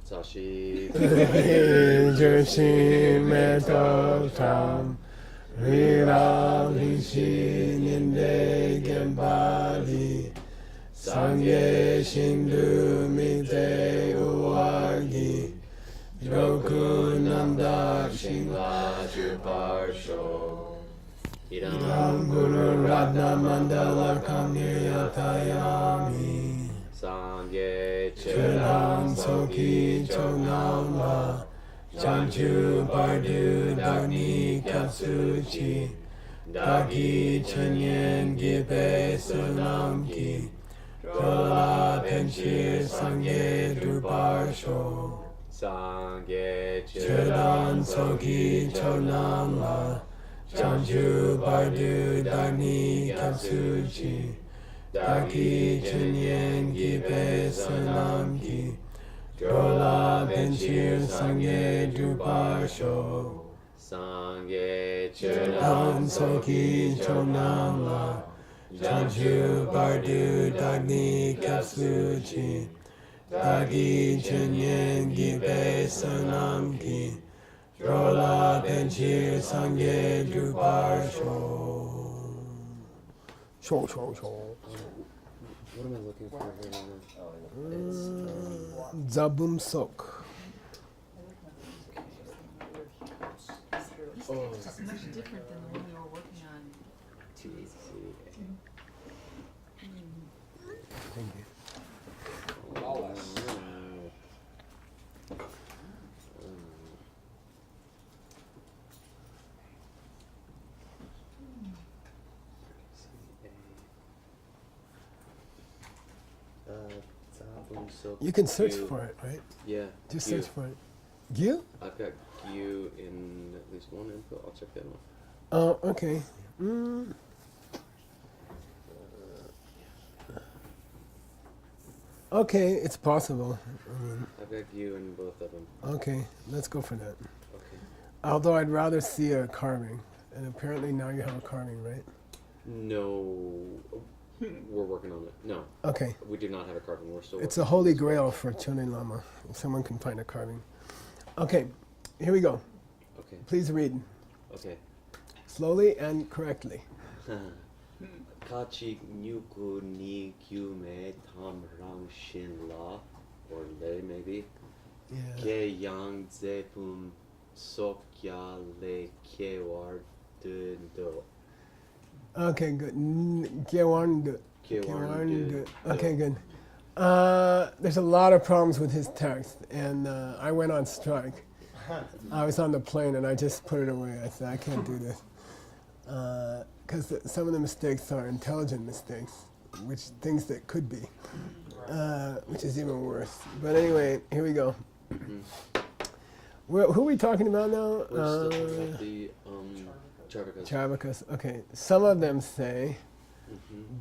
Sashi Joshi Meto Tam Rira Vishi Ninde Gembali Sangye Shindu Mite Uwagi Joku Nanda Shingla Juparsho Idam Guru Radha Mandala Kamniyatayami Sangye Chudam Soki Chonam La Chanchu Bardu Dagni Katsuchi Dagi Chenyen Gibe Sunamki Chola Penchir Sangye Druparsho Sangye Chudam Soki Chonam La Chanchu Bardu Dagni Katsuchi Dagi Chenyen Gibe Sunamki Chola Penchir Sangye Druparsho Sangye Chudam Soki Chonam La Chanchu Bardu Dagni Katsuchi Dagi Chenyen Gibe Sunamki Chola Penchir Sangye Druparsho. Sho. What am I looking for here? Zabum Sok. Oh, It's much different than the one we were working on 2 days ago. Thank you. You can search for it, right? Yeah. Just Gyu. search for it. Gyu? I've got Gyu in at least one input. I'll check that one. Oh, okay. Okay, it's possible. I've got Gyu in both of them. Okay, let's go for that. Okay. Although I'd rather see a carving. And apparently now you have a carving, right? No, we're working on it. No, Okay. we do not have a carving. We're still. It's a working holy on this. grail for Chunin Lama. If someone can find a carving. Okay, here we go. Okay. Please read. Okay. Slowly and correctly. Kachi nyuku ni kyume tam rang shin la, or le maybe. Yeah. Ke yang zepum sokya le kewar de do. Okay, good. Gyewarndu. Kewar Okay, good. There's a lot of problems with his text, and I went on strike. I was on the plane, and I just put it away. I said, I can't do this. Because some of the mistakes are intelligent mistakes, which things that could be, which is even worse. But anyway, here we go. Who are we talking about now? We're still talking about the Charvakas. Charvakas. Okay, some of them say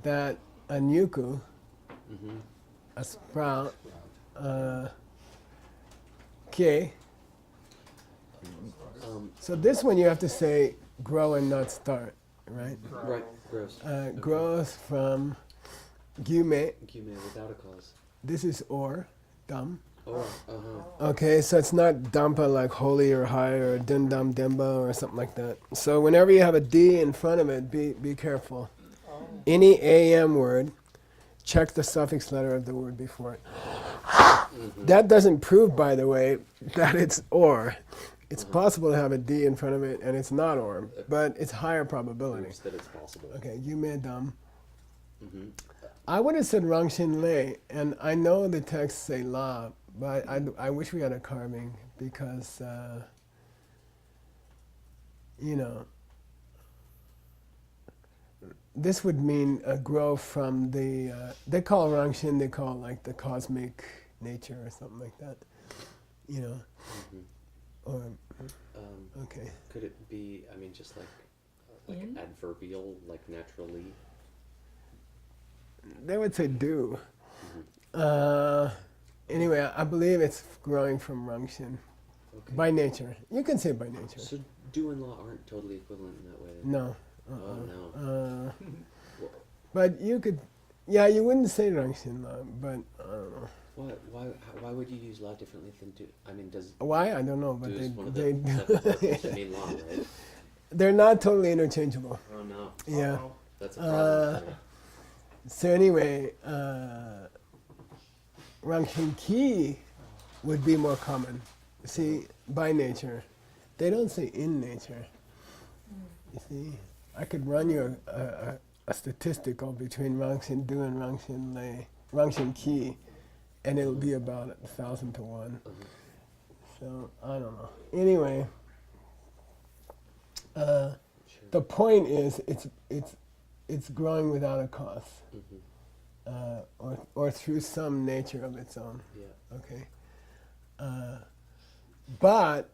that a nyuku, a sprout, ke. So this one you have to say grow and not start, right? Right, gross. Grows from gyume. Kyume without a cause. This is or, dam. Oh, Okay, so it's not dampa like holy or high or dindam demba or something like that. So whenever you have a D in front of it, be careful. Any AM word, check the suffix letter of the word before it. That doesn't prove, by the way, that it's or. It's possible to have a D in front of it and it's not or, but it's higher probability. proves that it's possible. Okay, gyume dam. I would have said rangshin le, and I know the texts say la, but I wish we had a carving because, this would mean a grow from the, they call rangshin, they call like the cosmic nature or something like that, or, okay. Could it be, I mean, just like In? adverbial, like naturally? They would say do. Anyway, I believe it's growing from rangshin. Okay. By nature. You can say by nature. So do and law aren't totally equivalent in that way. No. Oh no. But you could, Yeah, you wouldn't say Rangshin La, but I don't know. Why would you use La differently than do? I mean, does Why? I don't know, but do they, is one of they the do. to mean La, right? They're not totally interchangeable. Oh no, Yeah. Uh-oh. that's a problem. for me. So anyway, Rangshin Ki would be more common. See, by nature. They don't say in nature. You see, I could run you a statistical between Rangshin Du and Rangshin Lei, Rangshin Ki, and it'll be about 1,000 to 1. So I don't know. Anyway, Sure. the point is it's growing without a cause, or through some nature of its own. Yeah. Okay. But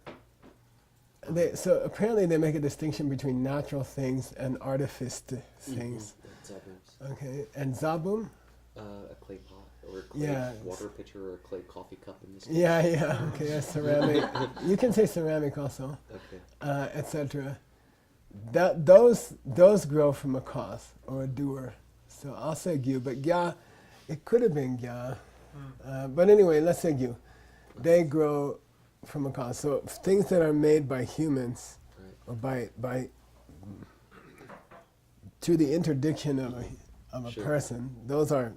so apparently they make a distinction between natural things and artificed things. Zaboons. Okay. And zabum. A clay pot or a clay Yeah. water pitcher or a clay coffee cup in this case. Yeah. Okay. That's ceramic. You can say ceramic also, Okay. etc. That those grow from a cause or a doer. So I'll say gyu, but gya, it could have been gya. But anyway, let's say gyu. They grow from a cause. So things that are made by humans, Right. or by through the interdiction of a Sure. person, those are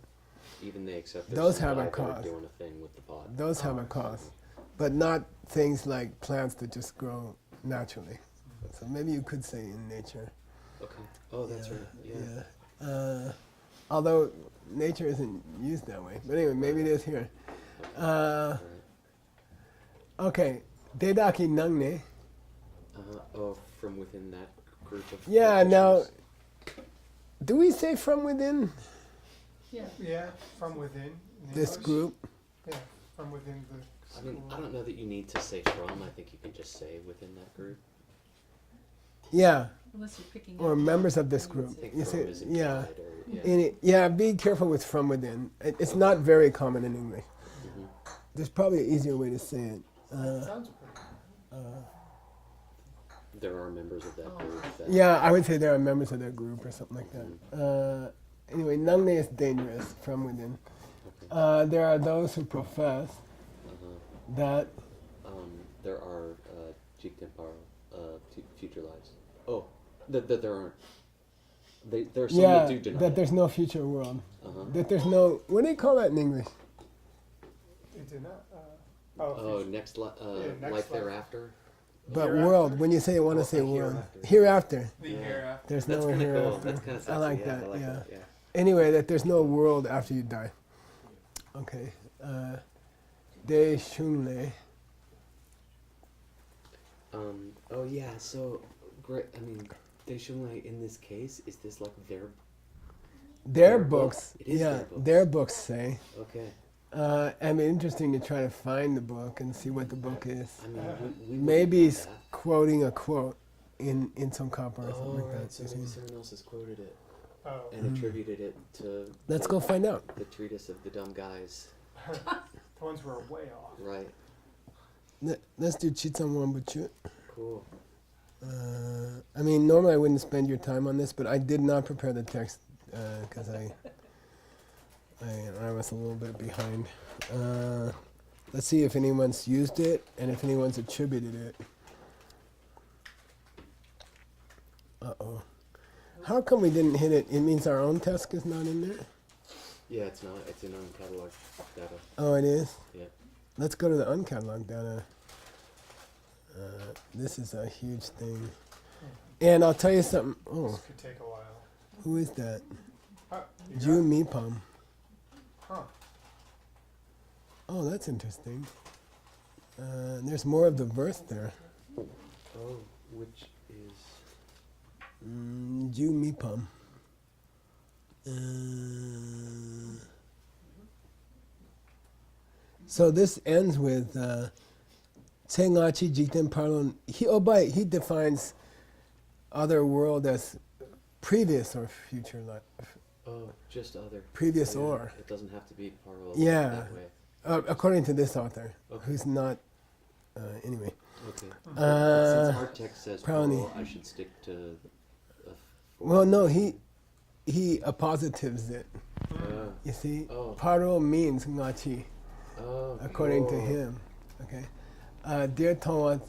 Even they accept Those there's have some a guy there cause. doing a thing with the pot. those have a cause, but not things like plants that just grow naturally. So maybe you could say in nature. Okay. Oh, that's right. Yeah. Yeah. Although nature isn't used that way. But anyway, maybe it is here. Right. Okay. Dedaki nangne. Oh, from within that group of. Yeah, now, issues. do we say from within Yeah. Yeah, from within. in this English. group? Yeah, from within the I school. mean, I don't know that you need to say from. I think you can just say within that group. Yeah, Unless you're picking or up members of this you group. would I think You from say, is yeah. implied or, Yeah, be careful with from within. It's not very common in English. Mhm. There's probably an easier way to say it. Sounds pretty. There are members of that group. That, Yeah, I would say there are members of their group or something like that. Anyway, nangne is dangerous from within. Okay. There are those who profess that, There are Jiktenparo, future lives. Oh, that there aren't. There are some yeah, that do deny that it. there's no future world. Uh-huh. That there's no, what do you call that in English? It did not. Oh, future. next next life life. thereafter. But Hereafter? world, when you say you want to Oh, say a world. hereafter. Hereafter. The Yeah. hereafter. There's That's no kind of cool. hereafter. That's kind of sexy. I like yeah, that, I like yeah. that. Yeah. Anyway, that there's no world after you die. Okay. De Shunle. Oh yeah. So great. I mean, Daishunlei in this case is this like their Their Their book. books, It is yeah, their books. their books say. okay? I mean, interesting to try to find the book and see what the book is. I mean, we Maybe wouldn't it's know that. quoting a quote in some copper or Oh something like right. that. So you maybe see. someone else has quoted it Oh. and attributed it to. Let's the- go find out. The treatise of the dumb guys. The ones who are way off. Right. Let's do Chitsan Wambuchu. Cool. I mean, normally I wouldn't spend your time on this, but I did not prepare the text because I was a little bit behind. Let's see if anyone's used it and if anyone's attributed it. Uh-oh. How come we didn't hit it? It means our own text is not in there? Yeah, it's not. It's in uncataloged data. Oh, it is? Yeah. Let's go to the uncatalogued data. This is a huge thing. And I'll tell you something. Oh, This could take a while. who is that? You Ju got- Mipam. Huh. Oh, that's interesting. There's more of the verse there. Oh, which is. Ju Mipam. So this ends with Tsengachi Jikten Parlon. He defines other world as previous or future life. Oh, just other. Previous Oh, yeah. or. It doesn't have to be parallel. Yeah. That way. According to this author, Okay. who's not. Anyway. Okay. Uh, Since our text says Brownie. plural, I should stick to. Well, no, he. he appositives it. You see, Oh. paro means ngachi, Oh. according to him. Okay, dear Towan,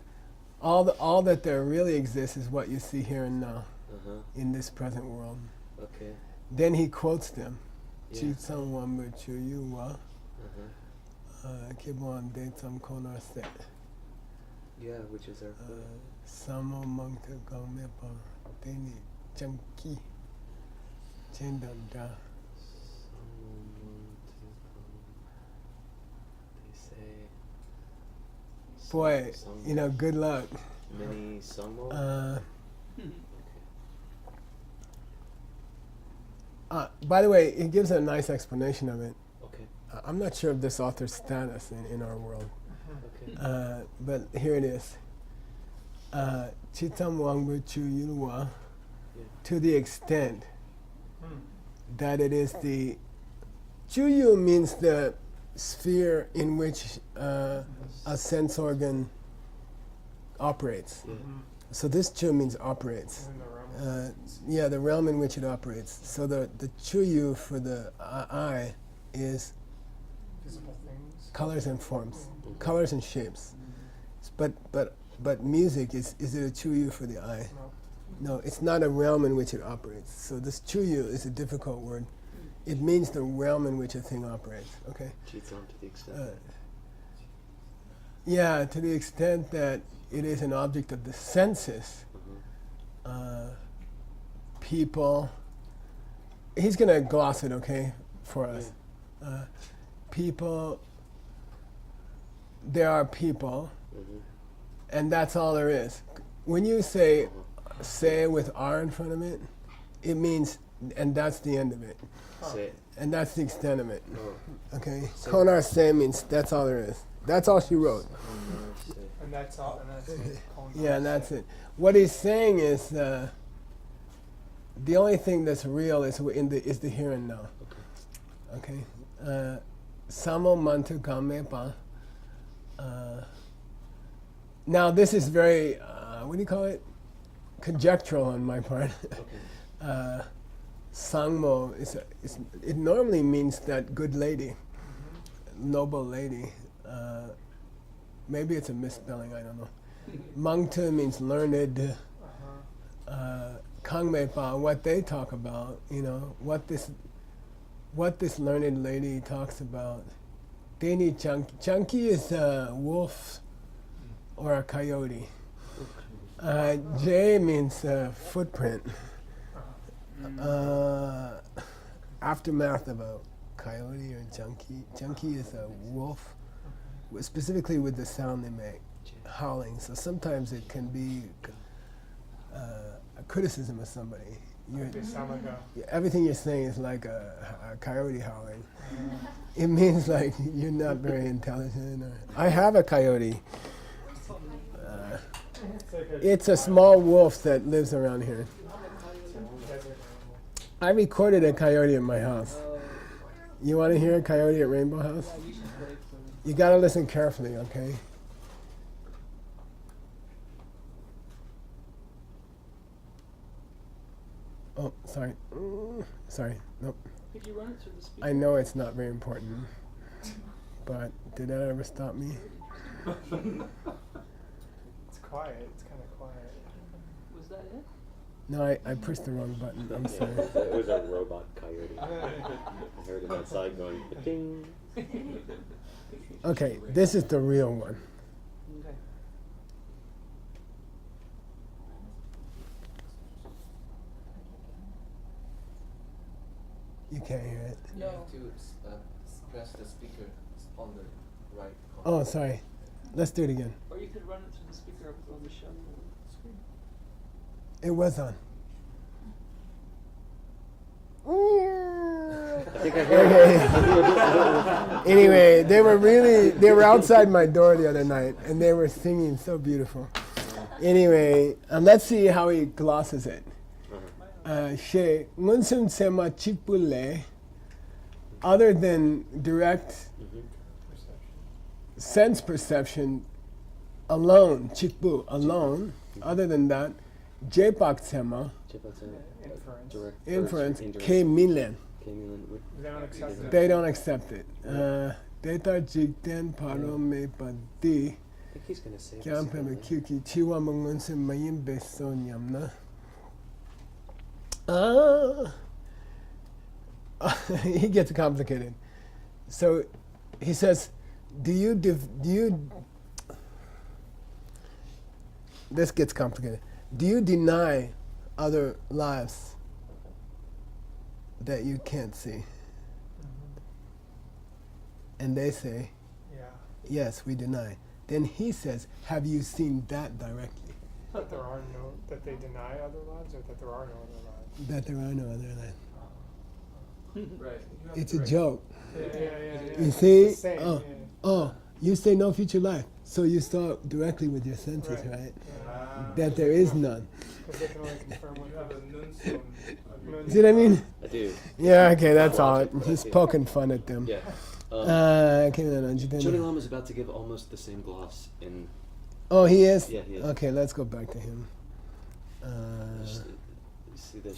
all that there really exists is what you see here and now Uh-huh. in this present world. Okay. Then he quotes them. Yeah. Chi tsang wan mu chu yu wa Uh-huh. kibon de tsam konar se Yeah, which is our samo mang te gong me pa deni changki chendam da. They say. Boy, you know, good luck. Many Samo. By the way, it gives a nice explanation of it. Okay. I'm not sure of this author's status in our world, Okay. but here it is. Chitam wangbu chu yulwa, to the extent that it is the chuyu means the sphere in which a sense organ operates. Yeah. So this chu means operates. In the realm. Yeah, the realm in which it operates. So the chuyu for the eye is Visible things. colors and forms, colors and shapes. But music is it a chuyu for the eye? No. No, it's not a realm in which it operates. So this chuyu is a difficult word. It means the realm in which a thing operates. Okay. Cheats on to the extent. Yeah, to the extent that it is an object of the senses. People. He's gonna gloss it, okay, for us. People. There are people, and that's all there is. When you say with R in front of it, it means, and that's the end of it. Say. And that's the extent of it. Oh. Okay? Konar se means that's all there is. That's all she wrote. Say. And that's all. And that's it. Yeah, and that's it. What he's saying is the only thing that's real is the here and now. Okay? Samo mantu game pa. Now this is very, what do you call it? Conjectural on my part. Sangmo, it normally means that good lady, noble lady. Maybe it's a misspelling, I don't know. Mangtu means learned. Kangmepa, what they talk about, you know, what this learned lady talks about. Deni chunky is a wolf or a coyote. J means footprint. Aftermath of a coyote or junkie. Junkie is a wolf, specifically with the sound they make, howling. So sometimes it can be a criticism of somebody. They sound like a. Everything you're saying is like a coyote howling. It means like you're not very intelligent. I have a coyote. It's a small wolf that lives around here. I recorded a coyote at my house. You want to hear a coyote at Rainbow House? You got to listen carefully, okay? Oh, sorry. Sorry. Nope. Could you run it through the speaker? I know it's not very important, but did that ever stop me? It's quiet. It's kind of quiet. Was that it? No, I pushed the wrong button. I'm sorry. It was a robot coyote. I heard it outside going ding. Okay, this is the real one. Okay. You can't hear it. You have to press the speaker on the right corner. Oh, sorry. Let's do it again. Or you could run it through the speaker up on the show screen. It was on. I think I heard it. Anyway, they were outside my door the other night and they were singing so beautiful. Anyway, let's see how he glosses it. She munsum sema chipule, other than direct sense perception alone, chikbu alone, other than that, Jepak Tema, Inference. direct inference, indirect. K Milen. They don't accept it. They don't accept it. Data Jikten Parome Padi, I think he's gonna say this Jampe again, Kyuki Chiwa Mungunse Mayim Beson Yamna. He gets complicated. So he says, do you this gets complicated. Do you deny other lives that you can't see? And they say, Yeah. yes, we deny. Then he says, have you seen that directly? That they deny other lives, or that there are no other lives. That there are no other lives. Right. You have It's to a write- joke. Yeah. You see? It's the same, Oh, you say no future life. So you saw directly with your senses, Right. right? Ah. That there is none. Because they can only confirm what You have a nuncio. See what I mean? I do. Yeah, okay, that's all. Logic, He's yeah. poking fun at them. Yeah. Okay, Lam is about to give almost the same gloss in. oh, he is? Yeah, he is. Okay, let's go back to him. See the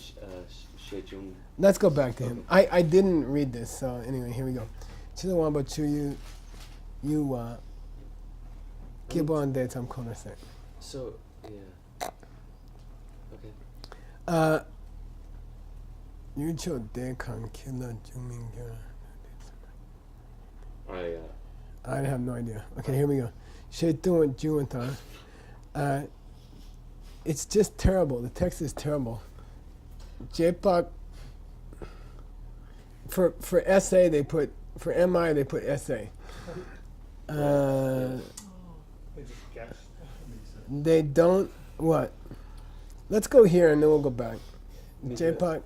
Shejun. Let's go back to him. I didn't read this, so anyway, here we go. Chilawamba Chu you Kibon de Tam Konase. So yeah. Okay. You cho de kan killa juming. I have no idea. Okay, here we go. Shaitun Juantan. It's just terrible. The text is terrible. Jepak. For essay they put, for MI they put essay. They just guess. They don't, what? Let's go here and then we'll go back. Jepak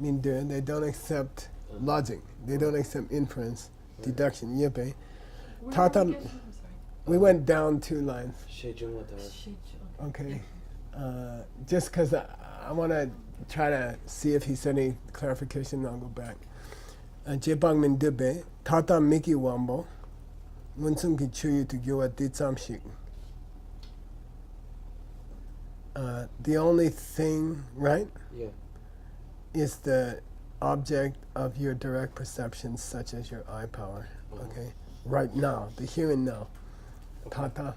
Mindu, they don't accept logic. They don't accept inference, deduction. Yepe. Tata, we went down 2 lines. Shejun Watar. Okay. Just because I want to try to see if he said any clarification, I'll go back. Jebang min debe, tata miki wambo, munsum ki chuyu to gyo at ditsam shik. The only thing, right, Yeah. is the object of your direct perceptions, such as your eye power. Mhm. Okay? Right now, the here and now. Tata.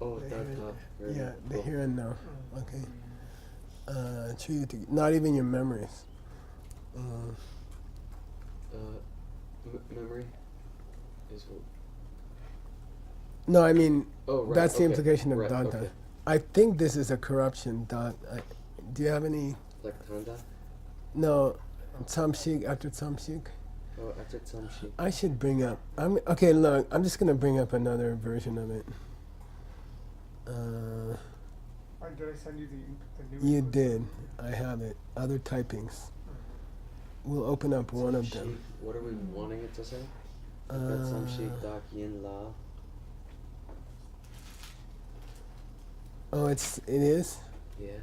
Oh, The that here- top. Yeah, the here and now. Okay. Chuyu to, not even your memories. Memory is. No, I mean, Oh, right. that's the okay. implication of Right, Danta. okay. I think this is a corruption. Do you have any? Like Tanda. No, Tsamshik after Tsamshik. Oh, after Tsamshi. I should bring up. Okay. Look, I'm just gonna bring up another version of it. Or did I send you the new You one? did. I have it. Other typings. We'll open up one of them. What are we wanting it to say? Uh, Tsamshi Dak Yin La. Oh, it is. Yeah.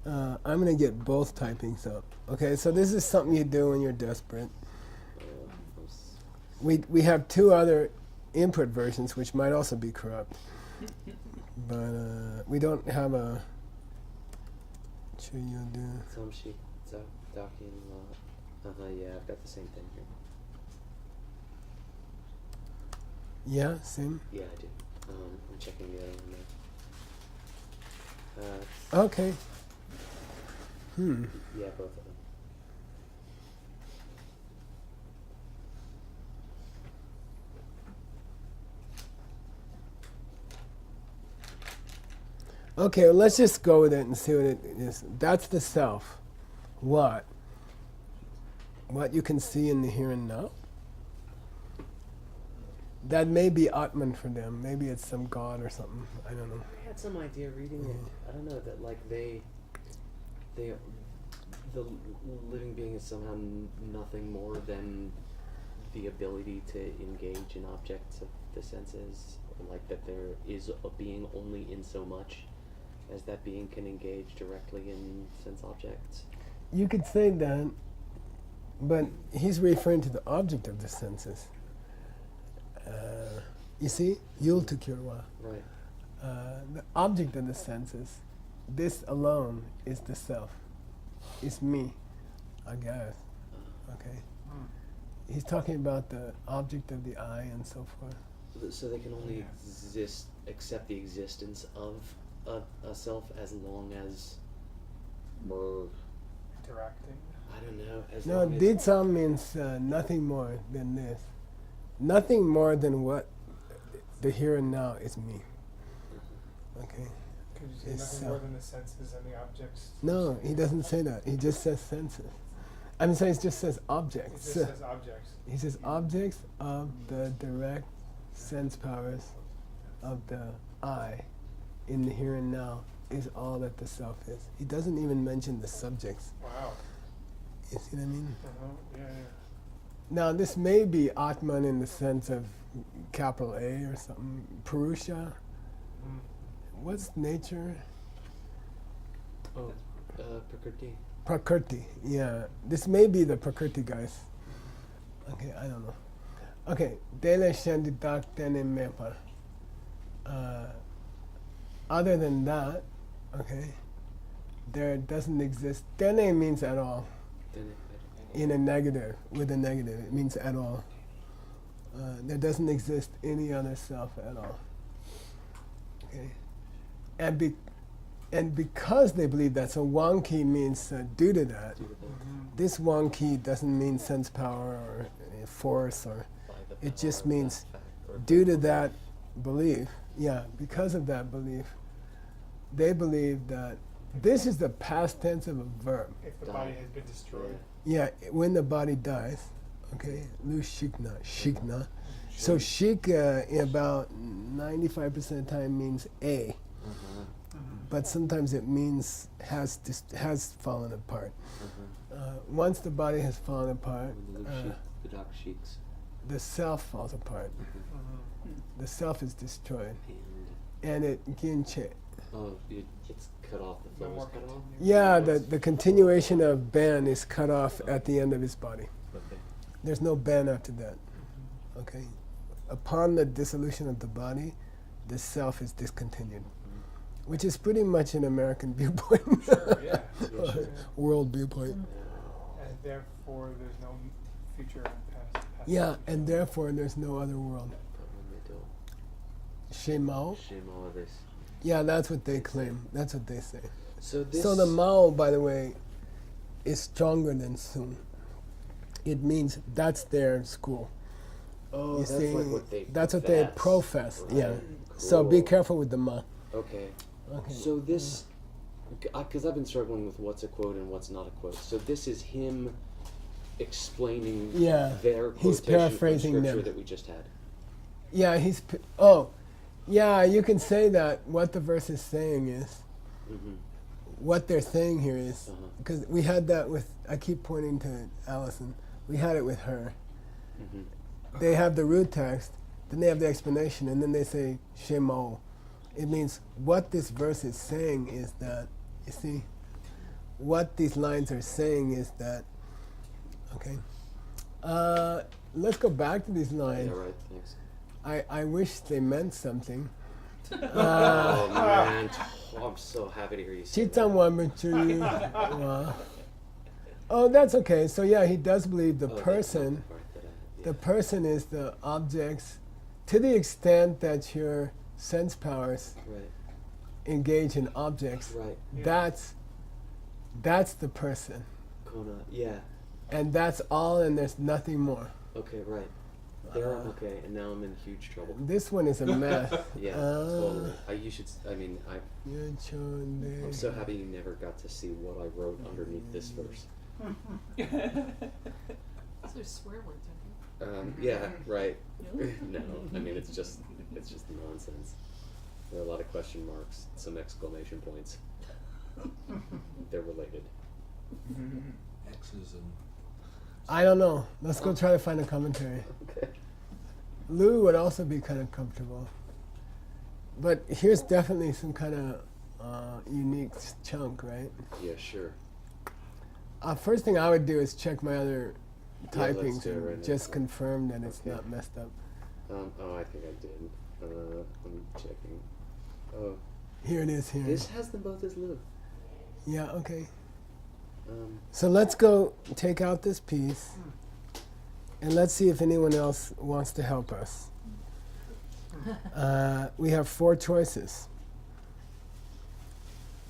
I'm gonna get both typings up. Okay, so this is something you do when you're desperate. We have 2 other input versions which might also be corrupt, but we don't have a. Tsamshi Dak Yin La. Yeah, I've got the same thing here. Yeah, same. Yeah, I do. I'm checking the other one now. Okay. Yeah, both of them. Okay, well, let's just go with it and see what it is. That's the self. What? What you can see in the here and now? That may be Atman for them. Maybe it's some god or something. I don't know. I had some idea reading it. I don't know that like the living being is somehow nothing more than the ability to engage in objects of the senses, like that there is a being only in so much as that being can engage directly in sense objects. You could say that, but he's referring to the object of the senses. You see? Yul to Kirwa. Right. the object of the senses, this alone is the self. It's me, I guess. Okay. He's talking about the object of the eye and so forth. So they can only accept the existence of a self as long as we're, Interacting. I don't know, as No, long as... Ditsam means nothing more than this. Nothing more than what the here and now is me. Okay. Could you say It's, nothing more than the senses and the objects? No, he doesn't say that. He just says senses. I mean, so he just says It objects. just says objects. He says objects of the direct sense powers of the I in the here and now is all that the self is. He doesn't even mention the subjects. Wow. You see what I mean? Yeah, yeah. Now, this may be Atman in the sense of capital A or something. Purusha. Mm. What's nature? Oh, Prakriti. Prakriti. Yeah. This may be the Prakriti guys. Okay, I don't know. Okay. Dele Shanditak Tene Mepa. Other than that, okay, there doesn't exist. Tene means at all. In a negative, with a negative, it means at all. There doesn't exist any other self at all. Okay, and because they believe that, so Wanki means due to that. This Wanki doesn't mean sense power or force, or it just means due to that belief. Yeah, because of that belief, they believe that this is the past tense of a verb. If the body has been destroyed. Yeah, when the body dies, okay, lu shikna, shikna. So shik in about 95% of the time means a, but sometimes it means has fallen apart. Once the body has fallen apart, The dark sheiks. the self falls apart. The self is destroyed, And, and it ginche. it's cut off, the flow No is more cut off? continuing. Yeah, the continuation of Ben is cut off at the end of his body. Okay. There's no Ben after that. Okay. Upon the dissolution of the body, the self is discontinued, which is pretty much an American viewpoint, Sure, yeah. Yeah, sure. world viewpoint. And therefore, there's no future and past. Yeah, and therefore there's no other world. But when they don't, Shemao. shame all of this. Yeah, that's what they claim. That's what they say. So this... So the Mao, by the way, is stronger than Sun. It means that's their school. Oh, You that's see, like what they that's what they profess. Right. Yeah. So be Cool. careful with the Mao. Okay. Okay. So this... Because I've been struggling with what's a quote and what's not a quote. So this is him explaining Yeah, their he's quotation paraphrasing from scripture them. that we just had. Yeah, oh, yeah, you can say that what the verse is saying is, Mm-hmm. what they're saying here is, Uh-huh. because we had that with, I keep pointing to Allison, we had it with her. Mm-hmm. They have the root text, then they have the explanation, and then they say Shemo. It means what this verse is saying is that, you see, what these lines are saying is that, okay. Let's go back to these lines. Yeah, right, thanks. I wish they meant something. Oh, man. Oh, I'm so happy to hear you say that. Oh, that's okay. So yeah, he does believe the Oh, that's not person. the part that I- The person is the objects, to the extent that your sense powers Right, engage in objects. right. Yeah. That's the person, Kona, yeah. and that's all, and there's nothing more. Okay, right. There, okay, and now I'm in huge trouble. This one is a mess. Yeah, totally. You should, I'm so happy you never got to see what I wrote underneath this verse. Those are swear words, aren't Yeah, right. Really? No, I mean, it's just nonsense. There are a lot of question marks, some exclamation points. They're related. X's and I don't know. Let's go try to find a commentary. Okay. Lou would also be kind of comfortable. But here's definitely some kind of unique chunk, right? Yeah, sure. First thing I would do is check my other Yeah, let's typings do it and right now. just confirm that it's Okay. not messed up. Oh, I think I did. I'm checking. Oh, Here it is. Here. this has them both as live. Yeah. Okay. So let's go take out this piece, and let's see if anyone else wants to help us. We have 4 choices.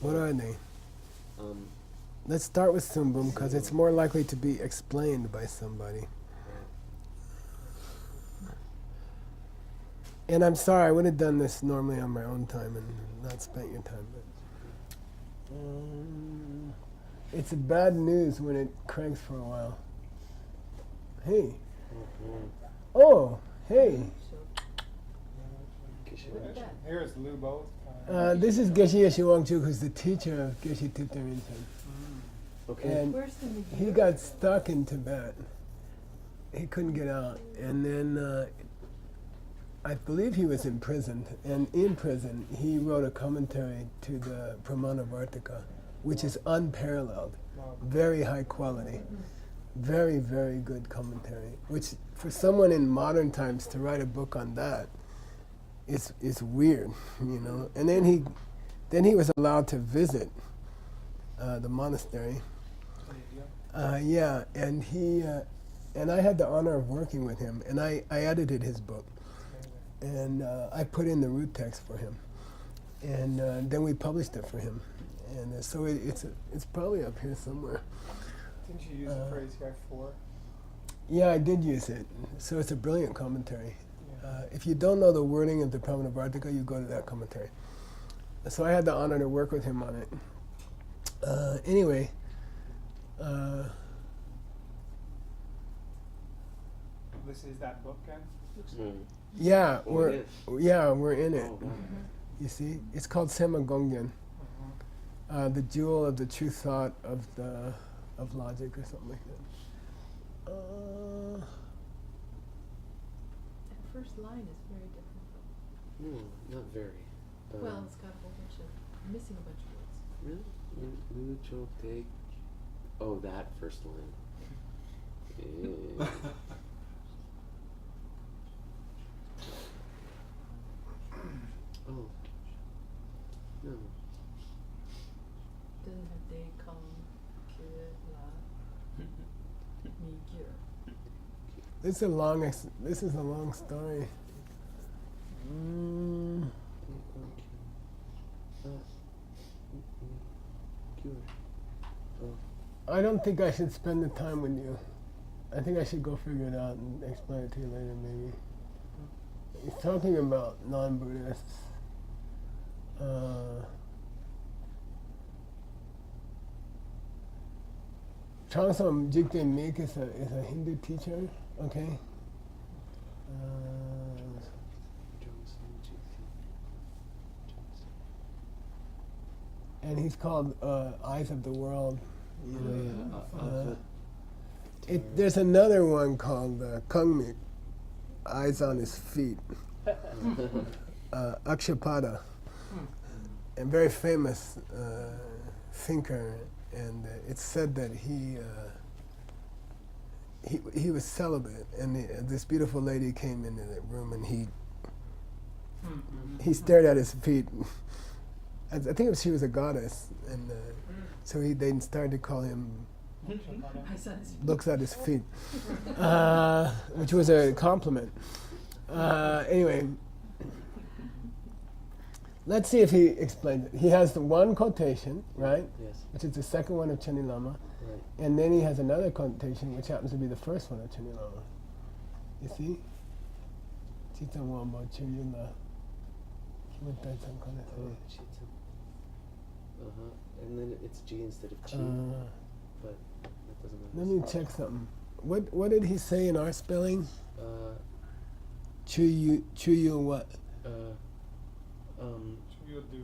What are they? Let's start with Sumbum because it's more likely to be explained by somebody. And I'm sorry, I would have done this normally on my own time and not spent your time. But it's a bad news when it cranks for a while. Hey. Oh, hey. Here is Lou both. This is Geshe Yeshiwangchu, who's the teacher of Geshe Thupten Rinchen. Okay. And Where's the new he got stuck in Tibet. He couldn't get out. And then I believe he was imprisoned. And in prison, he wrote a commentary to the Pramana Vartika, which is unparalleled. Very high quality. Very, very good commentary. Which, for someone in modern times to write a book on that, is weird, you know. And then he was allowed to visit the monastery. Yeah, and and I had the honor of working with him, and I edited his book, and I put in the root text for him, and then we published it for him, and so it's probably up here somewhere. Didn't you use the phrase you have 4? Yeah, I did use it. So it's a brilliant commentary. If you don't know the wording of the Pramana Vartika, you go to that commentary. So I had the honor to work with him on it. Anyway, This is that book, Ken? yeah, Oh, we're it we're in it. Oh, wow. You see, it's called Sema Gongyen, the jewel of the true thought of logic or something like that. That first line is very difficult. No, not very. Well, it's got a whole bunch of, missing a bunch of words. Really? Lu Chok Take. Oh, that first line. Oh. No. Doesn't have they come que la mi gear. This is a long story. I don't think I should spend the time with you. I think I should go figure it out and explain it to you later, maybe. He's talking about non-Buddhists. Changsam Jigte Mek is a Hindu teacher, okay? And he's called Eyes of the World. You know. There's another one called Kungmik, Eyes on His Feet, Akshapada, a very famous thinker, and it's said that he was celibate, and this beautiful lady came into the room, and he stared at his feet. I think she was a goddess, and so they started to call him looks at his feet, which was a compliment. Anyway, let's see if he explains it. He has the one quotation, right? Yes. Which is the second one of Cheni Lama. Right. And then he has another quotation, which happens to be the first one of Cheni Lama. You see? Chitam Wamba Chuyula. Oh, Chitam. And then it's G instead of Chi, but that doesn't matter. Let me check something. What did he say in our spelling? Chuyu what? You'll do.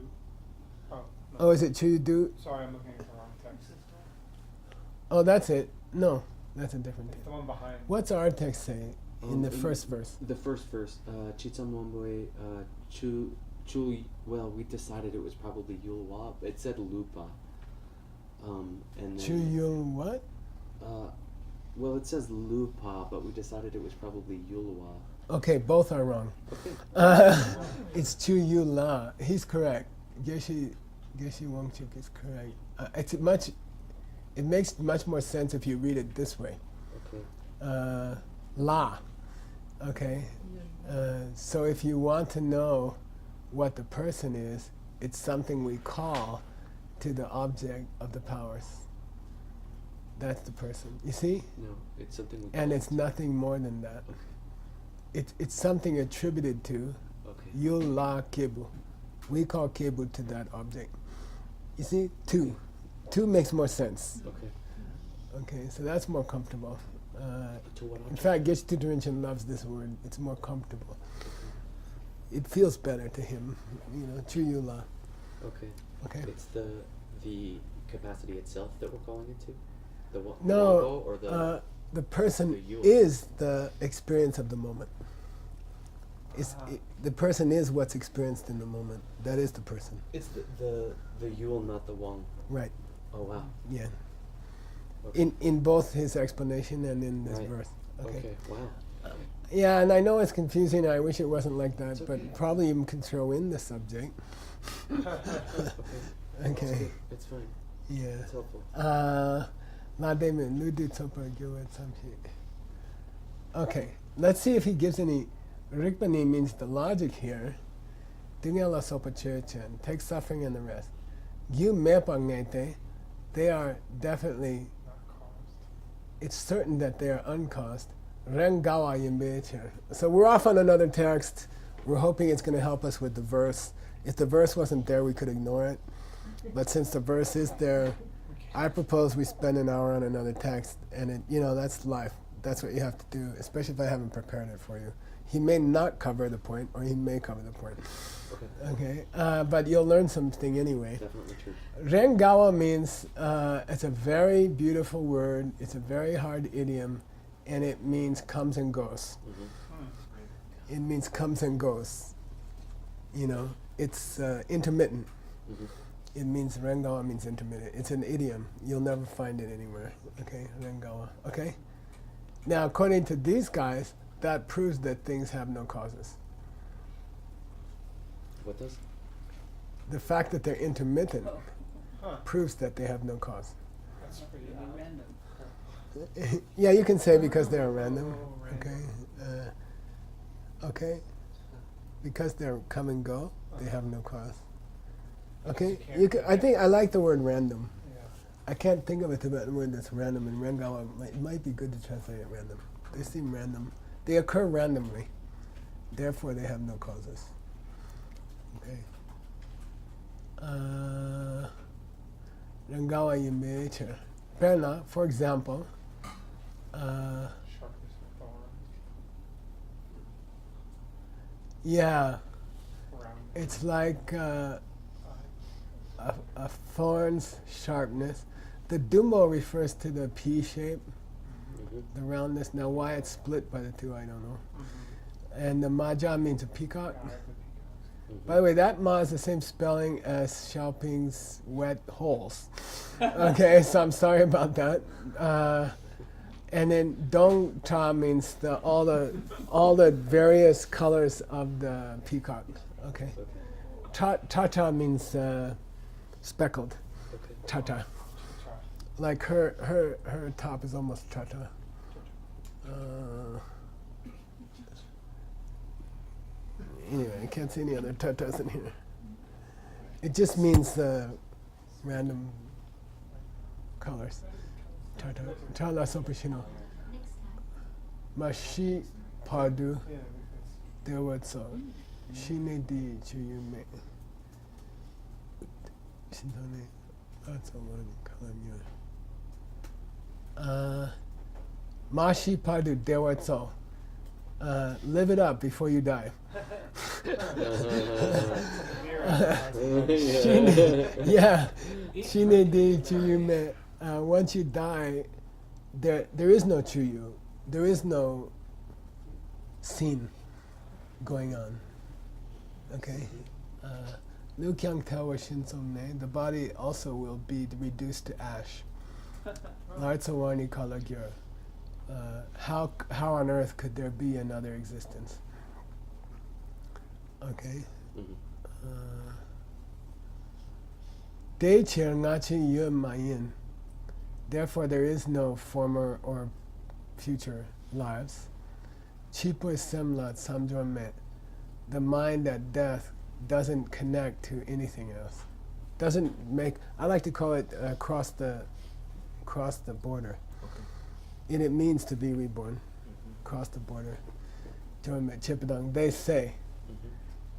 Oh, no. Oh, is it Chuyu do? Sorry, I'm looking at the wrong text. Oh, that's it. No, that's a different It's text. the one behind. What's our text say in the first verse? The first verse, Chitam Wambwe, Chu, well, we decided it was probably Yulwa, but it said Lupa. And then, Chuyu what? Well, it says lupa, but we decided it was probably yulwa. Okay, both are wrong. Okay. It's chu yu la. He's correct. Geshe Wangchuk is correct. It makes much more sense if you read it this way. Okay. La. Okay. So if you want to know what the person is, it's something we call to the object of the powers. That's the person. You see? No, it's something we And call it's it. nothing more than that. It's something attributed to Okay. Yul La Kebu. We call Kebu to that object. You see? Two. Two makes more sense. Okay. Okay, so that's more comfortable. To what In object? fact, Geshe Rinchen loves this word. It's more comfortable. It feels better to him. You know, Chu Yu La. Okay. Okay? It's the capacity itself that we're calling it to? The No, wango or the person the Yul? is the experience of the moment. The person is what's experienced in the moment. That is the person. It's the yul, not the wang. Right. Oh wow. Yeah. Okay. In both his explanation and in this Right. verse. Okay. Wow. Yeah, and I know it's confusing. I wish it wasn't like that, It's but okay. probably you can throw in the subject. Okay. It's fine. Yeah. It's helpful. Okay, let's see if he gives any. Rikpani means the logic here. Tingala sopa chen, take suffering and the rest. You mepangnete, they are definitely, Not caused. it's certain that they are uncaused. Rengawa yimbecher. So we're off on another text. We're hoping it's going to help us with the verse. If the verse wasn't there, we could ignore it. But since the verse is there, I propose we spend an hour on another text, and that's life. That's what you have to do, especially if I haven't prepared it for you. He may not cover the point, or he may cover the point. Okay. Okay, but you'll learn something anyway. Definitely true. Rengawa means it's a very beautiful word. It's a very hard idiom, and it means comes and goes. Mm-hmm. It means comes and goes. It's intermittent. Mm-hmm. It means Rengawa means intermittent. It's an idiom. You'll never find it anywhere. Okay, Rengawa. Okay? Now, according to these guys, that proves that things have no causes. What does? The fact that they're intermittent Huh. proves that they have no cause. That's pretty It'd be odd. random. Yeah, you can say because they're random. Oh, Okay. random. Okay. Because they're come and go, they have no cause. You Okay. can't- I think I like the word random. Yeah. I can't think of a Tibetan word that's random, and Rengawa might be good to translate it random. They seem random. They occur randomly. Therefore, they have no causes. Okay. Rengawa Yimecha. Perna, for example, Sharpness of thorn. yeah, Round. it's like a thorn's sharpness. The dumbo refers to the pea shape, Mm-hmm. the roundness. Now, why it's split by the two, I don't know. Mm-hmm. And the maja means a peacock. Yeah, I have the peacocks. Mm-hmm. By the way, that ma is the same spelling as Xiaoping's wet holes. Okay, so I'm sorry about that. And then dong cha means all the various colors of the peacock. Okay, Okay. cha cha means speckled. Okay. Cha cha, Try. like her top is almost cha cha. Anyway, I can't see any other tatas in here. It just means random colors. Tata. Tala sopashino. Mashi padu Yeah, dewatso. Shine di chuyume. Shintone. That's a one kalamyo. Mashi padu dewatso. Live it up before you die. Yeah, Shine di chuyume. Once you die, there is no chuyu. There is no scene going on. Okay? Liu Kyang Tawa Shinsomne, the body also will be reduced to ash. Lartsawarni Kalagyur. how on earth could there be another existence? Okay. Therefore, there is no former or future lives. Chipo semlat samdromet. The mind at death doesn't connect to anything else. Doesn't make. I like to call it cross the border. Okay. And it means to be reborn. Cross the border. Chipadang. They say.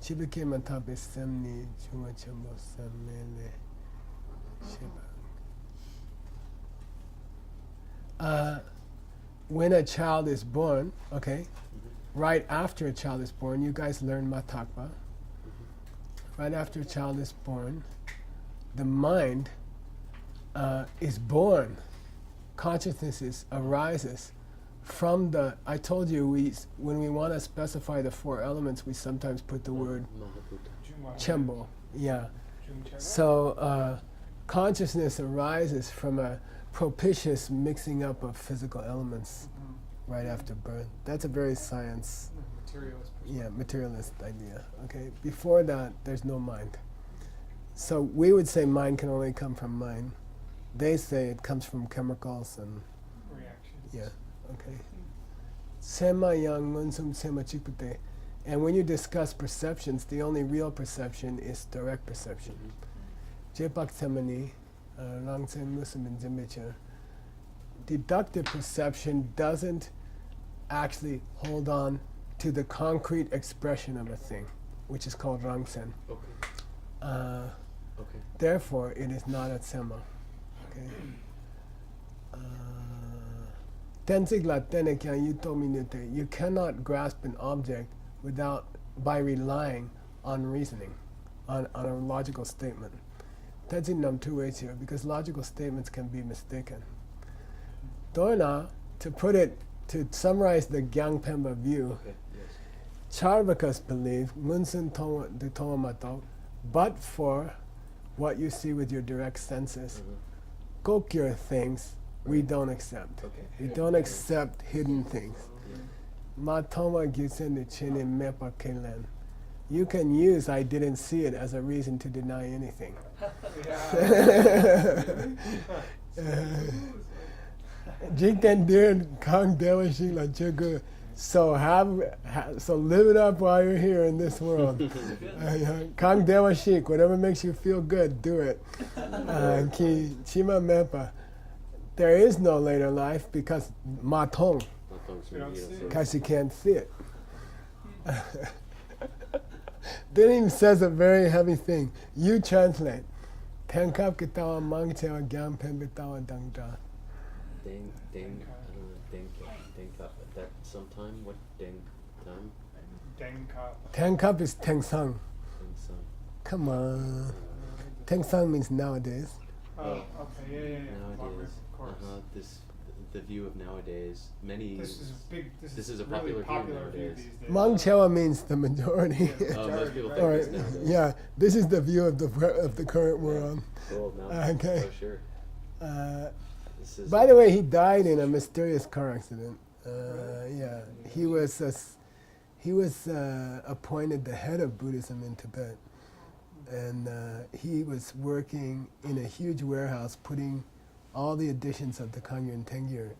Chibike matabe semni chuma chambo samele shibang. When a child is born, okay, right after a child is born, you guys learn matakpa. Right after a child is born, the mind is born. Consciousness arises from the. I told you when we want to specify the four elements, we sometimes put the word chembo. Yeah. So consciousness arises from a propitious mixing up of physical elements right after birth. That's a very science. Materialist perspective. Yeah, materialist idea. Okay. Before that, there's no mind. So we would say mind can only come from mind. They say it comes from chemicals and Reactions. yeah. Okay. Sema yang munsum sema chikute. And when you discuss perceptions, the only real perception is direct perception. Jepak temani, rangsen musum in zimbicha. Deductive perception doesn't actually hold on to the concrete expression of a thing, which is called rangsen. Okay. Okay. Therefore, it is not a sema. Okay. You cannot grasp an object by relying on reasoning, on a logical statement. That's in num two ways here, because logical statements can be mistaken. Dorna, to summarize the Gyangpemba view, Okay. Yes. Charvakas believe Munsun de Tomato, but for what you see with your direct senses, Gokyo things we don't accept. Okay. We don't accept hidden things. Matoma Gyusen de Chini Mepa Kelen. You can use I didn't see it as a reason to deny anything. Jinkan Dir Kang Dewashi La Chugu. So so live it up while you're here in this world. Kang Dewashik, whatever makes you feel good, do it. Ki Chima Mepa. There is no later life because matong, because you can't see it. Then he says a very heavy thing. You translate. Tenkap kitawa mangchewa gyam pembitawa dangja. Deng up at that sometime. What deng time? Dengkap. Tenkap is tengsang. Deng sun. Come on. Tengsang means nowadays. Oh, okay, yeah. Nowadays, Of course. The view of nowadays. This is a really popular view view nowadays. these days. Mangchewa means the majority. Most people think Or, this nowadays. yeah, this is the view of the current world. Cool. No. Okay. Oh, sure. This is By the way, he died in a mysterious car accident. Yeah, he was appointed the head of Buddhism in Tibet, and he was working in a huge warehouse, putting all the editions of the Kangyo and Tengyur,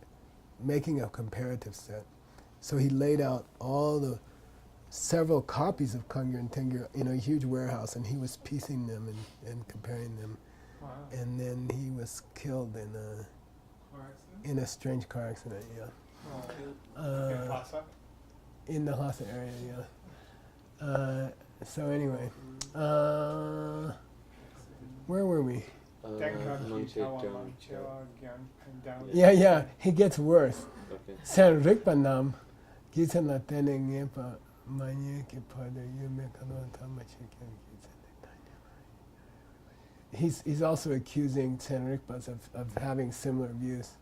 making a comparative set. So he laid out all the several copies of Kangyo and Tengyur in a huge warehouse, and he was piecing them and comparing them. Wow. And then he was killed in a strange car accident. Yeah. In Lhasa? In the Lhasa area, yeah. So anyway, where were we? Dengkap Mangche kitawa Jung. mangchewa gyam pendawa. Yeah, he gets worse. Okay. San Rikpa nam, gitsan la tene ngepa, manye ki pada yume kanon tamache He's also accusing Senrikpas of having similar views.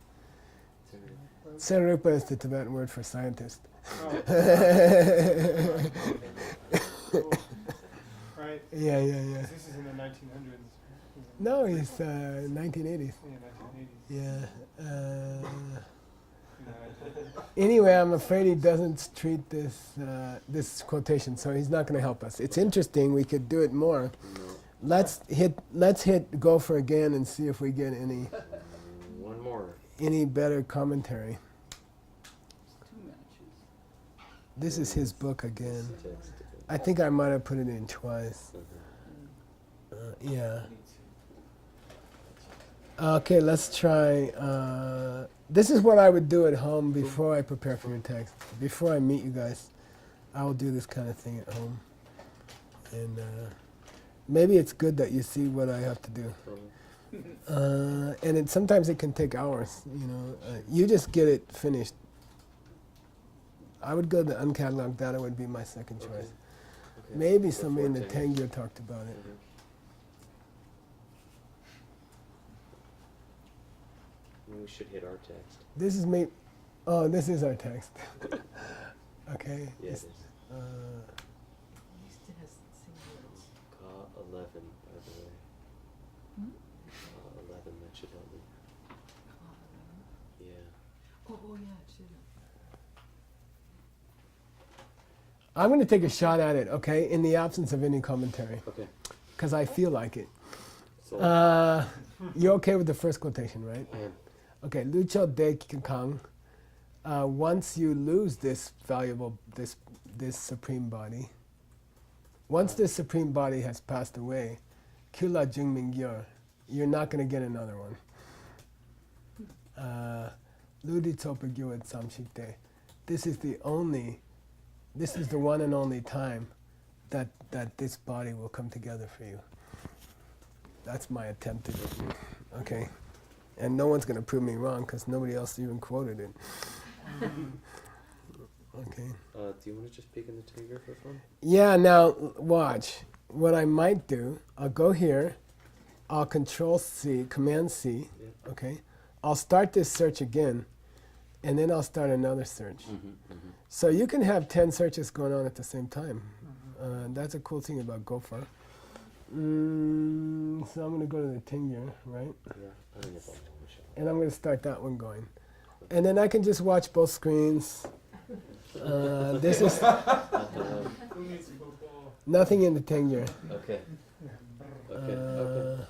Senrikpa is the Tibetan word for scientist. Oh. Cool. Right. Yeah. This is in the 1900s. No, he's 1980s. Yeah, 1980s. Yeah. Anyway, I'm afraid he doesn't treat this this quotation, so he's not going to help us. It's interesting. We could do it more. No. Let's hit gopher again and see if we get One more. any better commentary. Two matches. This is his book again. Text. I think I might have put it in twice. Yeah. Okay, let's try. This is what I would do at home before I prepare for your text. Before I meet you guys, I will do this kind of thing at home. And maybe it's good that you see what I have to do. And sometimes it can take hours. You just get it finished. I would go to the uncatalogued data would be my second choice. Okay. Maybe somebody in the Before Tangyur talked about it. We should hit our text. This is me. Oh, this is our text. Okay. Yeah, it It's, is. He still has singles. Ka 11, by the way. Hmm? Ka 11, that should help me. Yeah. Oh, yeah, sure. I'm going to take a shot at it, okay, in the absence of any commentary, Okay. because I feel like it. So, You're okay with the first quotation, right? I am. Okay, Lucho de Kikang. Once you lose this valuable, this supreme body, once this supreme body has passed away, Kula Jungming Gyor, you're not going to get another one. Ludi Topa Gyuat Samshikte. This is the one and only time that this body will come together for you. That's my attempt at it. Okay? And no one's going to prove me wrong because nobody else even quoted it. Okay. Do you want to just peek in the Tiger for fun? Yeah, now watch. What I might do, I'll go here, I'll Control C, Command C, Yeah. okay? I'll start this search again, and then I'll start another search. So you can have 10 searches going on at the same time. That's a cool thing about Gopher. So I'm going to go to the Tingyur, right? Yeah, I think it's all one shot. And I'm going to start that one going. And then I can just watch both screens. This is nothing in the Tingyur. Okay. Okay. Okay.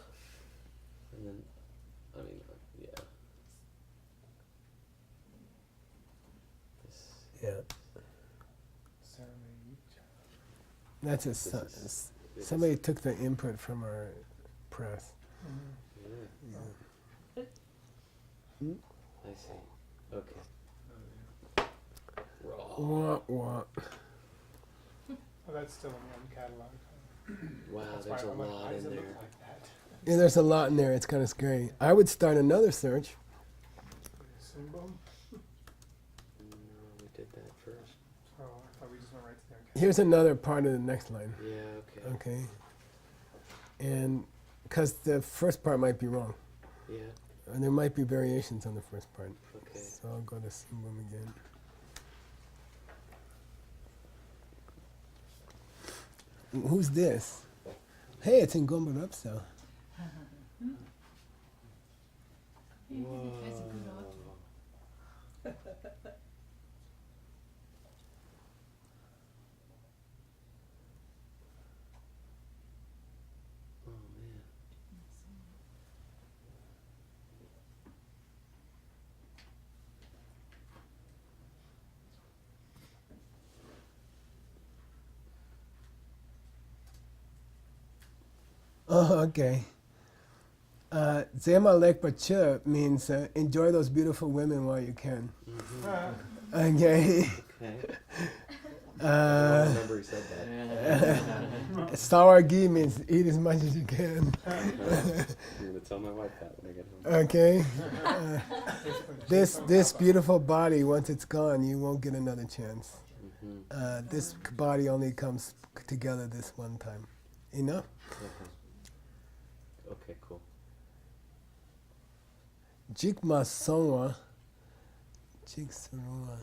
And then, I mean, yeah. This. Yeah. That's a This somebody took the input from our press. Yeah. Hmm? I see. Okay. Wah, wah. Oh, that's still in the catalog. Wow, That's there's a why I'm like, lot why does in it there. look like that? Yeah, there's a lot in there. It's kind of scary. I would start another search. Symbol? No, we did that first. Oh, I thought we just went right to the catalog. Here's another part of the next line. Yeah, okay. Okay. And because the first part might be wrong. Yeah, And there might be variations on the first part. okay. So I'll go to Simbum again. Who's this? Hey, it's in Gombarapsa. He really has a good art. Oh man. Oh, okay. Zema Lek Bacha means enjoy those beautiful women while you can. Okay. Okay. I Uh, remember he said that. Sawargi means eat as much as you can. I'm gonna tell my wife that when I get home. Okay. This beautiful body, once it's gone, you won't get another chance. This body only comes together this one time. Enough? Okay, cool. Jikma Songwa. Jiksurua.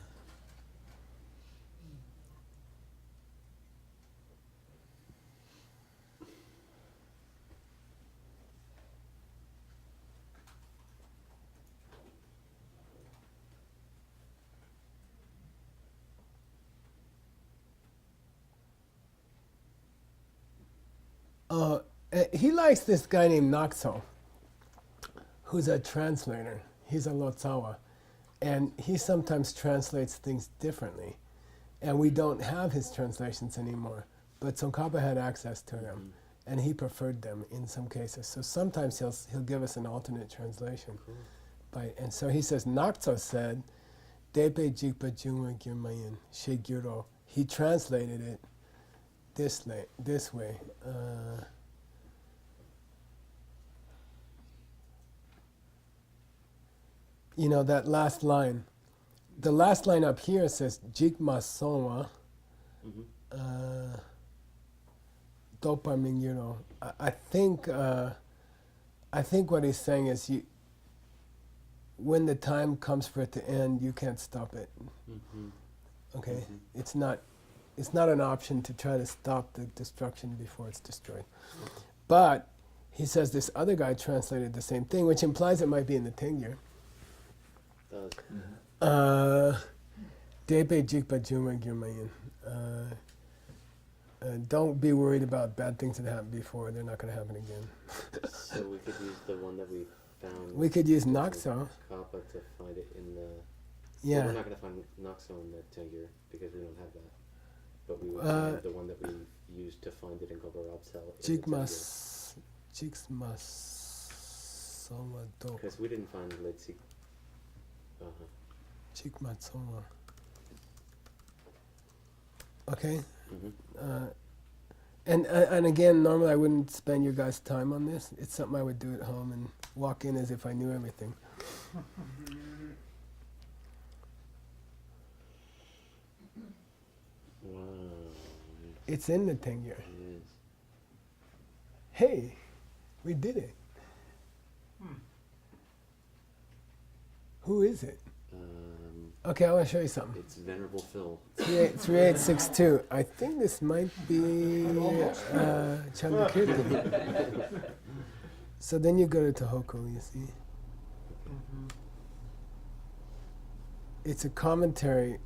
He likes this guy named Naxo, who's a translator. He's a Lotsawa. And he sometimes translates things differently. And we don't have his translations anymore. But Tsongkhapa had access to them. And he preferred them in some cases. So sometimes he'll give us an alternate translation. And so he says, Naxo said, Depe Jikpa Jungwa Gyurmayin, She Gyuro. He translated it this way. You know, that last line. The last line up here says, Jikma Sonwa, Dopa Mingyuro. I think what he's saying is when the time comes for it to end, you can't stop it. Okay? It's not an option to try to stop the destruction before it's destroyed. But he says this other guy translated the same thing, which implies it might be in the Tengyur. Depe Jikpa Juma Gyurmayin. Don't be worried about bad things that happened before. They're not going to happen again. So we could use the one that we found. We could use Naxo. Kappa to find it in the. Yeah. Well, we're not going to find Naxo in the Tengyur because we don't have that. But we would find the one that we used to find it in Gobarabsel. Jikmas Soma Do. Because we didn't find Litsi. Jikmatsoma. Okay. And again, normally I wouldn't spend your guys' time on this. It's something I would do at home and walk in as if I knew everything. Wow. It's in the Tengyur. It is. Hey, we did it. Who is it? Okay, I want to show you something. It's Venerable Phil. 3862. I think this might be Chandakirti. So then you go to Tohoku, you see. It's a commentary.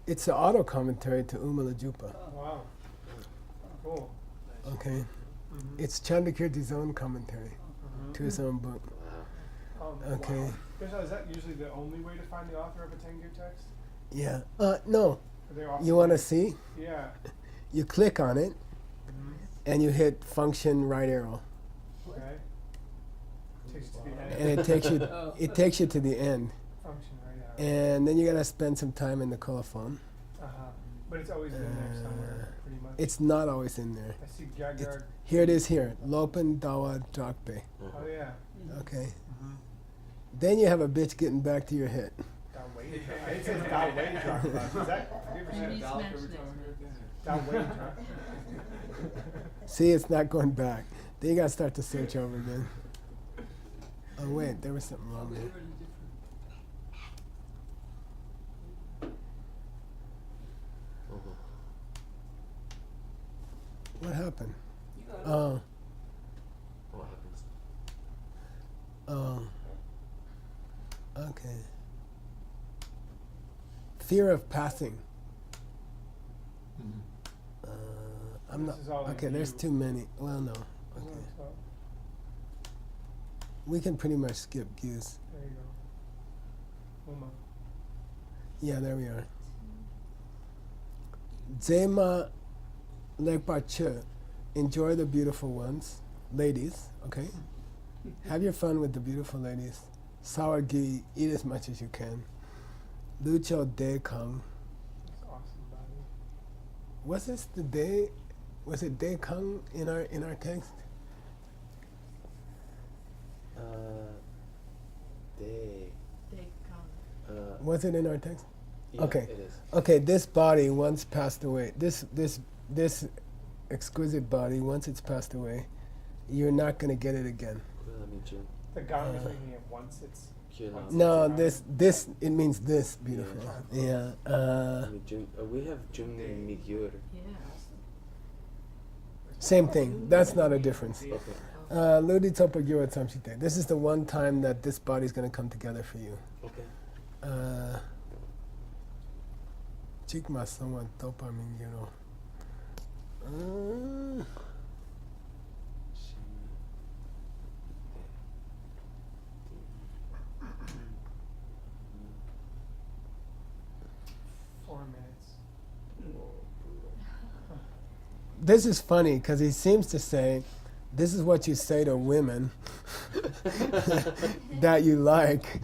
It's an auto commentary to Umalajupa. Wow. Cool. Okay. It's Chandakirti's own commentary to his own book. Okay. Wow. Krishna, is that usually the only way to find the author of a Tengyur text? Yeah. No. Are they often You want to see? Yeah. You click on it, and you hit function right arrow, Okay. Takes you to the end. and it takes you to the end. Function right out. And then you gotta spend some time in the colophon. But it's always in there somewhere, pretty much. It's not always in there. I see Gagar. Here it is here. Lopen Dawa Drakpe. Oh yeah. Okay. Then you have a bitch getting back to your hit. Down way. It says down way drop. Is that? Have you ever seen Maybe a smash next. down way drop? See, it's not going back. Then you gotta start to search over again. Oh wait, there was something wrong there. What happened? Oh. What happens? Oh. Okay. Fear of passing. I'm not. This is all in Okay, there's view. too many. Well, no. Okay. So, We can pretty much skip Goose. there you go. Uma. Yeah, there we are. Zema Lekpache. Enjoy the beautiful ones. Ladies, okay? Have your fun with the beautiful ladies. Sawagi, eat as much as you can. Lucho De Kang. That's awesome, buddy. Was this the day? Was it De Kang in our text? They. They come. Was it in our text? Yeah, Okay. It is. Okay, this body once passed away. This exquisite body, once it's passed away, you're not going to get it again. The gang is making it once it's. once No, it's this it means this beautiful. Yeah. We have Jung Migyur. Yeah. Same thing. That's not a difference. Okay. Ludi Topa Gyura Tsamshite. This is the one time that this body's going to come together for you. Okay. Chikma someone Topa Mingyuro. this is funny because he seems to say, this is what you say to women that you like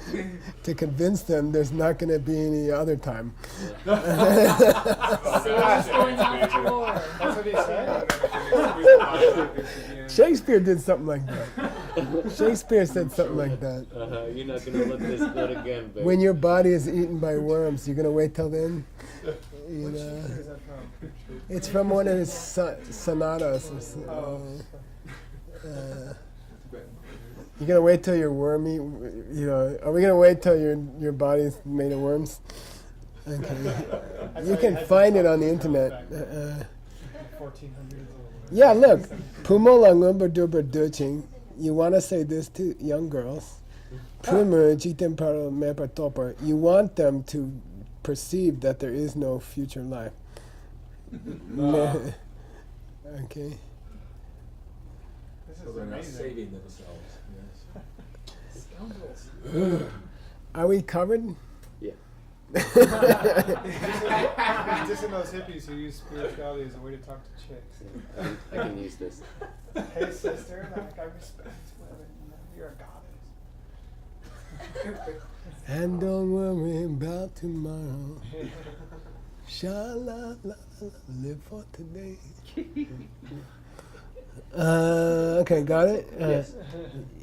to convince them there's not going to be any other time. Sailors going off to war. That's what he said? Shakespeare did something like that. Shakespeare said something like that. You're not gonna let this go again, babe. When your body is eaten by worms, you're going to wait till then? You Which know? Shakespeare is that from? It's from one of his sonatas. You're gonna wait till you're wormy, you know? Are we gonna wait till your body's made of worms? Okay. You can find it on the internet. 1400s. Yeah, look. Pumola ngumba duba duching. You wanna say this to young girls? Pumu jitem paro mepa topper. You want them to perceive that there is no future life. Okay. This So is they're not amazing. saving themselves. Yes. Scoundrels. Are we covered? Yeah. He's dissing those hippies who use spirituality as a way to talk to chicks. I can use this. Hey sister, like I respect women. You're a goddess. And don't worry about tomorrow. Sha-la-la-la, live for today. Okay, got it? Yes.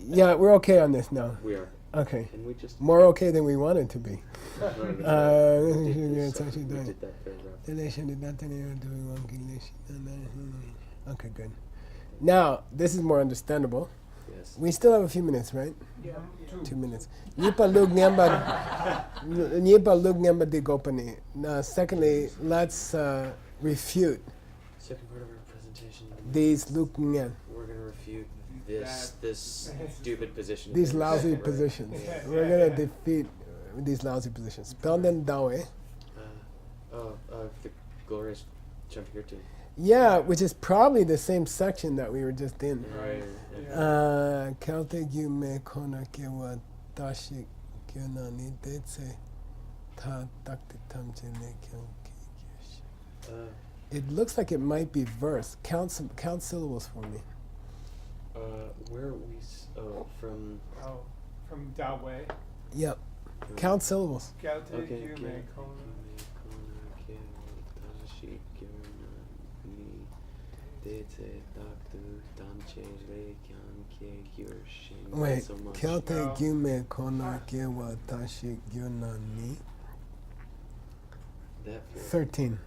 Yeah, we're okay on this now. We are. Okay. Can we just? More okay than we wanted to be. No, no, no, Uh, we did yeah, this, it's actually we done. did that paragraph. Okay, good. Now, this is more understandable. Yes. We still have a few minutes, right? Yeah. 2 minutes. Nipa lug nyamba de gopani. Now, secondly, let's refute Second part of our presentation. these lug nyan, We're gonna refute this stupid position. these of lousy yours. positions. Yeah. We're gonna defeat these lousy positions. Pelden dawe. The glorious jumping here too. Yeah, which is probably the same section that we were just in. Right. Yeah. Kalte gyu me kona ke wa tashi gyuna ni detse ta takti tamche ne kyon ki kyoshi. It looks like it might be verse. Count syllables for me. Where are we? From. Oh, from Dao Wei. Yep. Count syllables. Gaute Okay. Yume Kona. Wait. So much. Kalte No. gyu me kona ke wa tashi gyuna ni. That 13.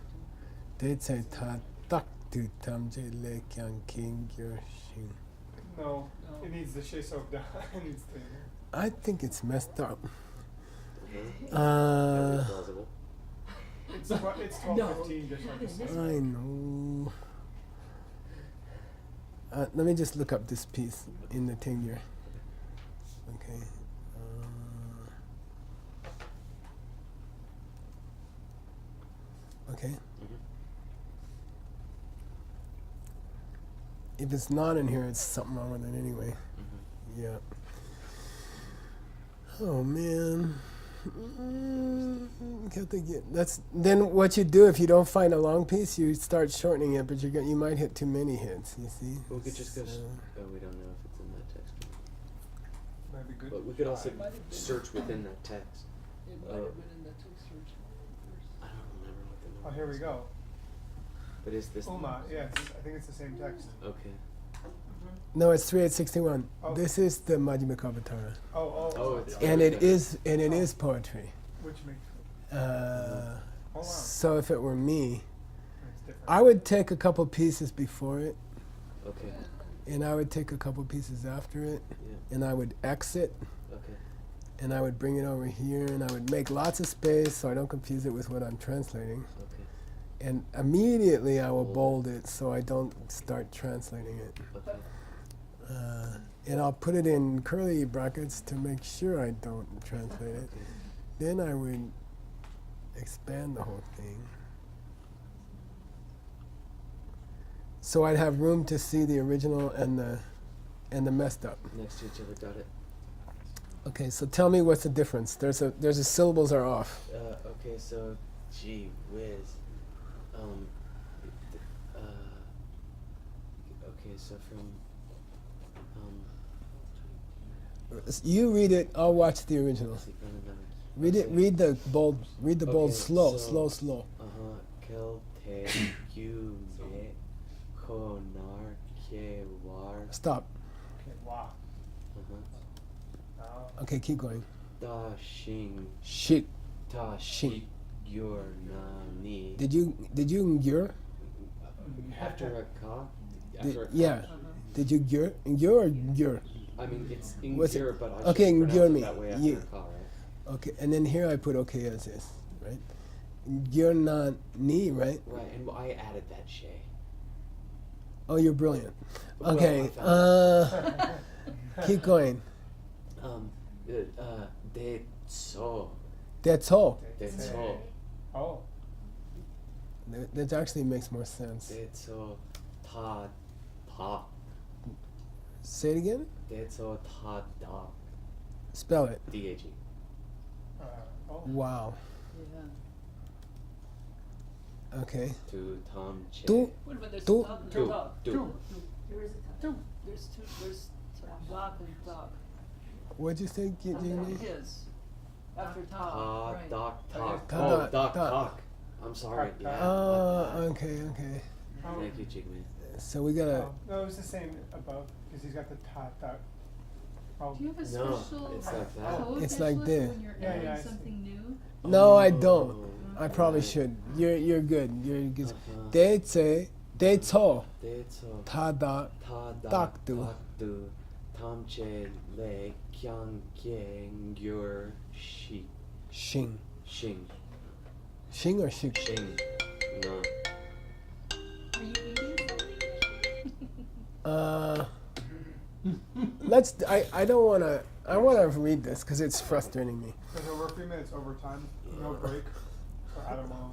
Detse ta takti tamche le kyon ki kyoshi. No, No. it needs the Shesok Da. It needs the. I think it's messed up. That'd be plausible. It's 12:15 just like this. I know. Let me just look up this piece in the thing here. Okay. Okay. Mhm. If it's not in here, it's something wrong with it anyway. Mhm. Yeah. Oh man. That's then what you do if you don't find a long piece, you start shortening it, but you might hit too many hits. You see. We could just go. So- We don't know if it's in that text. Might be good. But we could also Might have been. search within that text. It might have been in the text search. I don't remember what the number. Oh, here we is. go. But is this? Uma, yes, I think it's the same text. Okay. No, it's 3861. Oh. This is the Majjhima Kavatara. Oh, it's. And it is poetry. Which makes. Uh, Oh wow. so if it were me, It's different. I would take a couple pieces before it, Okay. and I would take a couple pieces after it, Yeah. and I would exit, Okay. and I would bring it over here, and I would make lots of space so I don't confuse it with what I'm translating. Okay. And immediately I will bold it so I don't start translating it. Okay. And I'll put it in curly brackets to make sure I don't translate it. Okay. Then I would expand the whole thing. So I'd have room to see the original and the messed up. Next to each other. Got it. Okay, so tell me what's the difference. There's a syllables are off. Okay. So, gee whiz. Okay, so from You read it. I'll watch the original. Read it. Read the bold. Read the bold. Okay, Slow. so- Slow. Kel te gyu me konar ke war. Stop. Okay, wow. Oh. Okay, keep going. Da shing Shit. ta Shing. shik yor na ni. Did you gyur? After a ka? Did- After a ka? yeah. Did you gyur? Gyur or gyur? I mean, it's Was it- ingir, but I okay, should pronounce ingir it me. that way after You- a ka, right? Okay, and then here I put okay as is, right? Gyur na ni, right? Right, and I added that shay. Oh, you're brilliant. Well, Okay. I found Keep going. De so. That's all. De so. Oh. That actually makes more sense. De so ta pa. Say it again. De so ta da. Spell it. D-A-G. Oh. Wow. Yeah. Okay. To Tom Che. Tu. Wait a minute, there's Tu- dog and Tu. dog. Tu. There is a Two. There's two, there's dog and dog. What'd you say, Jamie? His. After Ta dog, right. doc talk. Ta- Oh, doc- doc doc. talk. I'm sorry. Talk, Yeah. Oh, my bad. okay. Oh. Thank you, Jigman. So we gotta. Oh. No, it was the same above because he's got the top. Oh. Do you have a No, special it's like that. code It's like Angela, this. for when you're Yeah, adding yeah, I see. something new? No, I Oh, don't. I probably right. should. You're good. You're good. Uh-huh. They say they told De so ta da ta Doc do. do. Tom Che le kyang kyang your shi shing shing shing or shik. shing. No. Are you eating something? Let's. I don't wanna. I wanna read this because it's frustrating me. Because we're 3 minutes overtime, no break. So I don't know.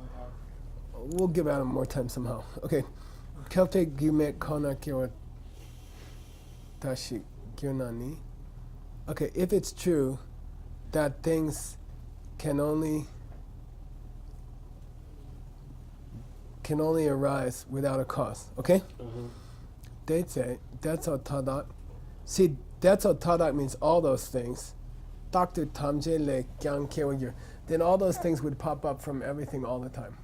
We'll give Adam more time somehow. Okay. Celtic Gumet Kona Kiwa Tashi Gyunani. Okay, if it's true that things can only arise without a cause, okay? They say that's how Tadak. See, that's how Tadak means all those things. Dr. Tamje Le Kyang Kewagir. Then all those things would pop up from everything all the time.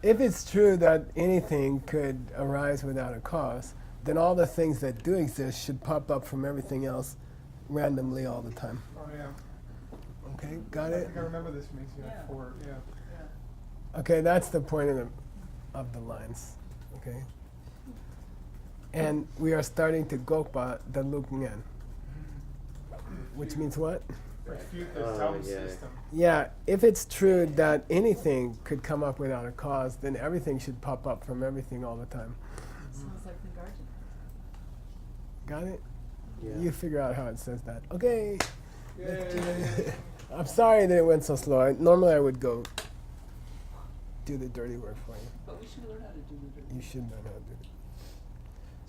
If it's true that anything could arise without a cause, then all the things that do exist should pop up from everything else randomly all the time. Oh yeah. Okay, got I it? think I remember this from ACI Yeah. 4. Yeah. Okay, that's the point of the lines. Okay? And we are starting to gokpa the lukngen. Which means what? Refute the Oh, sound yeah. system. Yeah, if it's true that anything could come up without a cause, then everything should pop up from everything all the time. Sounds like the guardian. Got it? Yeah. You figure out how it says that. Okay. Yay. I'm sorry that it went so slow. Normally I would go do the dirty work for you. But we should learn how to do it. You should know how to do it.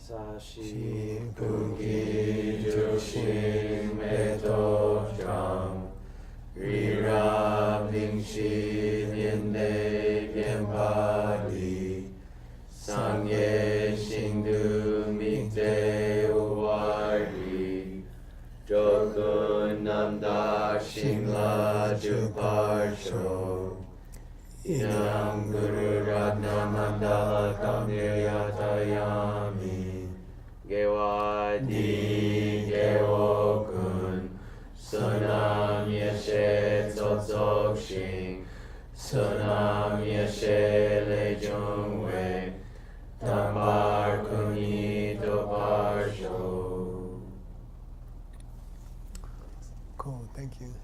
Sashi Puki Joshin Meto Jang Rira Bingshi Yende Genpadi Sangye Shingdu Mikde Uwari Jokun Namda Shingla Juparsho Inam Guru Radna Mandala Kamniyatayami Gewa Di Gewokun Sunam Yeshe Tzotzok Shing Sunam Yeshe Le Jungwe Tambar Kuni Toparsho. Cool, thank you.